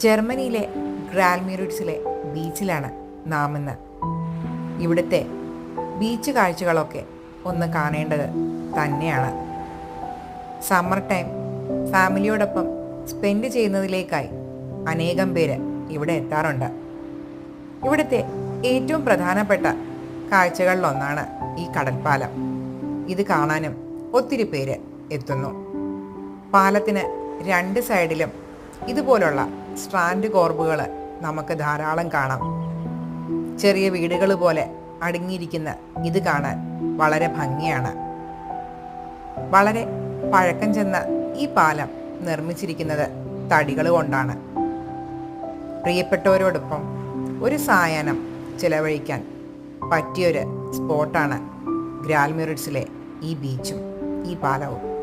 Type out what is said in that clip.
ജർമ്മനിയിലെ ഗ്രാൽമ്യൂറിറ്റ്സിലെ ബീച്ചിലാണ് നാം ഇന്ന്. ഇവിടുത്തെ ബീച്ച് കാഴ്ചകളൊക്കെ ഒന്ന് കാണേണ്ടത് തന്നെയാണ്. സമ്മർ ടൈം ഫാമിലിയോടൊപ്പം സ്പെൻഡ് ചെയ്യുന്നതിലേക്കായി അനേകം പേര് ഇവിടെ എത്താറുണ്ട്. ഇവിടുത്തെ ഏറ്റവും പ്രധാനപ്പെട്ട കാഴ്ചകളിലൊന്നാണ് ഈ കടൽപ്പാലം. ഇത് കാണാനും ഒത്തിരി പേര് എത്തുന്നു. പാലത്തിന് രണ്ട് സൈഡിലും ഇതുപോലുള്ള സ്ട്രാൻഡ് കോർബുകൾ നമുക്ക് ധാരാളം കാണാം. ചെറിയ വീടുകൾ പോലെ അടുങ്ങിയിരിക്കുന്ന ഇത് കാണാൻ വളരെ ഭംഗിയാണ്. വളരെ പഴക്കം ചെന്ന ഈ പാലം നിർമ്മിച്ചിരിക്കുന്നത് തടികൾ കൊണ്ടാണ്. പ്രിയപ്പെട്ടവരോടൊപ്പം ഒരു സായാഹ്നം ചിലവഴിക്കാൻ പറ്റിയൊരു സ്പോട്ടാണ് ഗ്രാൽമ്യൂറിറ്റ്സിലെ ഈ ബീച്ചും ഈ പാലവും.